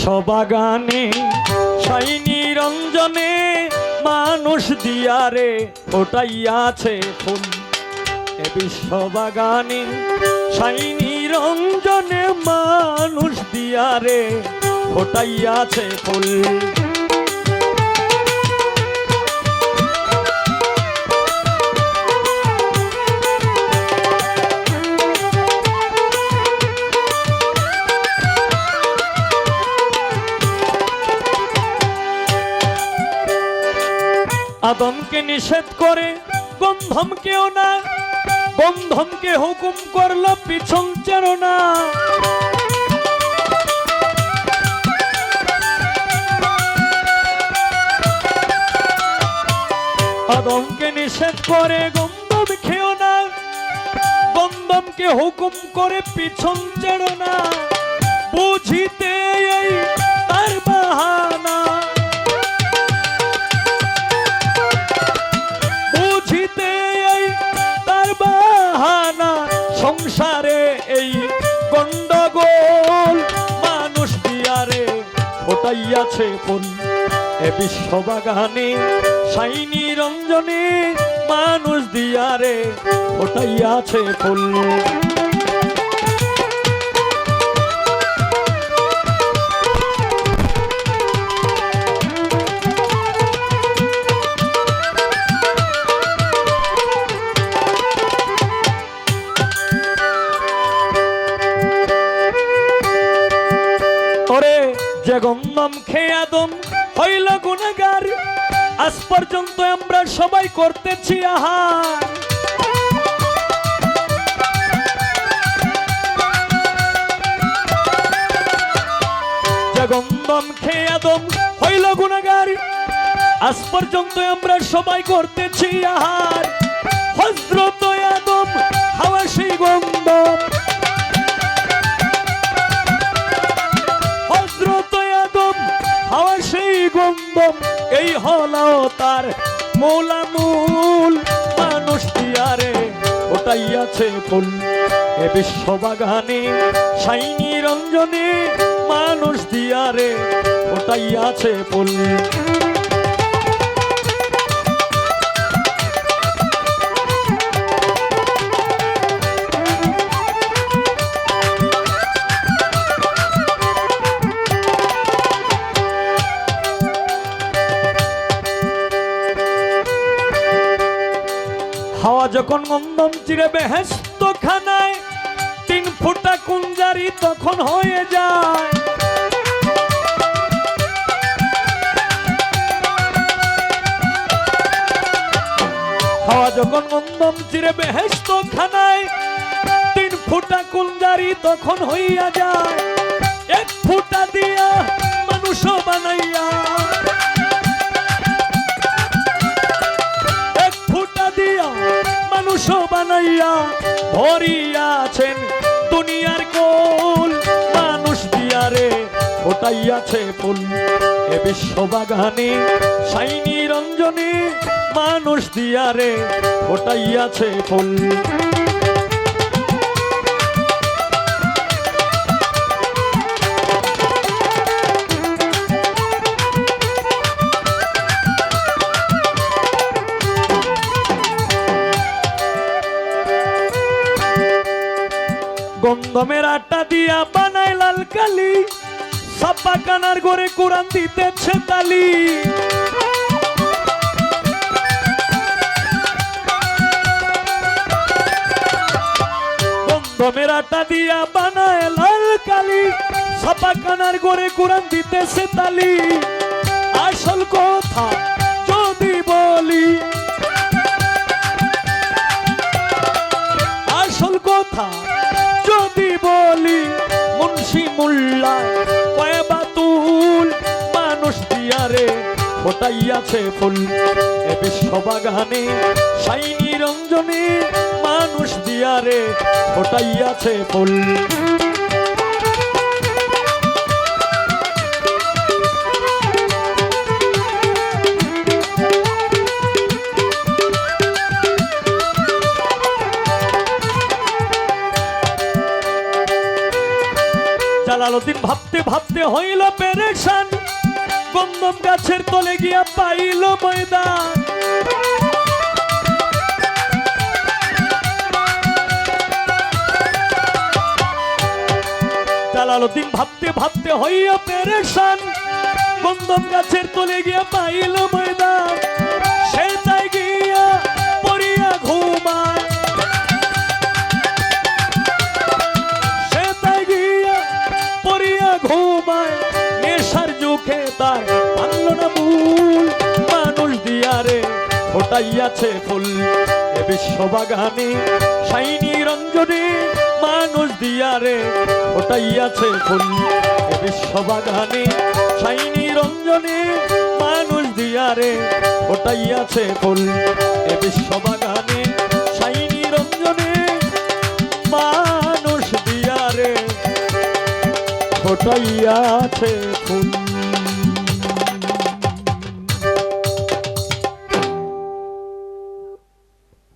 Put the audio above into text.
বিশ্ববাগানে সাই নিরঞ্জনে মানুষ দিয়ারে ফোটাইয়াছে ফুল। এ বিশ্ববাগানে সাই নিরঞ্জনে মানুষ দিয়ারে ফোটাইয়াছে ফুল। আদমকে নিষেধ করে গন্ধমকেও না, গন্ধমকে হুকুম করলো পিছন চেরো না। আদমকে নিষেধ করে গন্ধম খেও না, গন্ধমকে হুকুম করে পিছন চেরো না। বুঝিতে এই তার বাহানা, সংসারে এই গন্ডগোল মানুষ দিয়ারে ফোটাইয়াছে ফুল। এ বিশ্ববাগানে সাই নিরঞ্জনে মানুষ দিয়ারে ফোটাইয়াছে ফুল। যে গন্ধম খেয়ে আদম হইল গুনাহগার, আজ পর্যন্ত আমরা সবাই করতেছি আহার। যে গন্ধম খেয়ে আদম হইল গুনাহগার, আজ পর্যন্ত আমরা সবাই করতেছি আহার। হযরত আদম হাওয়া সেই গন্ধম, গন্ধম এই হলো তার মূলামূল মানুষ দিয়ারে ফোটাইয়াছে ফুল। এ বিশ্ববাগানে সাই নিরঞ্জনে মানুষ দিয়ারে ফোটাইয়াছে ফুল। হাওয়া যখন গন্ধম চিরে বেহেশত খানায় 3 ফুটা কুঞ্জারি তখন হয়ে যায়। হাওয়া যখন গন্ধম চিরে বেহেশত খানায় 3 ফুটা কুঞ্জারি তখন হইয়া যায়। 1 ফুটা দিয়া মানুষ বানাইয়া, মানুষ বানাইয়া ভরিয়াছেন দুনিয়ার কোল মানুষ দিয়ারে ফোটাইয়াছে ফুল। এ বিশ্ববাগানে সাই নিরঞ্জনে মানুষ দিয়ারে ফোটাইয়াছে ফুল। গন্ধমের আটা দিয়া বানাই লাল কালি, ছাপা কানার ঘরে কোরআন দিতেছে তালি। গন্ধমের আটা দিয়া বানাই লাল কালি, ছাপা কানার ঘরে কোরআন দিতেছে তালি। আসল কথা যদি বলি, আসল কথা যদি বলি, মুন্সি মোল্লা কয়বাতুল মানুষ দিয়ারে ফোটাইয়াছে ফুল। এ বিশ্ববাগানে সাই নিরঞ্জনে মানুষ দিয়ারে ফোটাইয়াছে ফুল। জালালউদ্দিন ভাবতে ভাবতে হইল পেরেশান, গন্ধম গাছের তলে গিয়া পাইল ময়দান। জালালউদ্দিন ভাবতে ভাবতে হইয়া পেরেশান, গন্ধম গাছের তলে গিয়া পাইল ময়দান। সে তাই গিয়া পড়িয়া ঘুমায়, সে তাই গিয়া পড়িয়া ঘুমায়। নেশার চোখে তার পারল না মূল, মানুষ দিয়ারে ফোটাইয়াছে ফুল। এ বিশ্ববাগানে শাইনি রঞ্জনে মানুষ দিয়ারে ফোটাইয়াছে ফুল। এ বিশ্ববাগানে শাইনি রঞ্জনে মানুষ দিয়ারে ফোটাইয়াছে ফুল। এ বিশ্ববাগানে শাইনি রঞ্জনে মানুষ দিয়ারে ফোটাইয়াছে ফুল।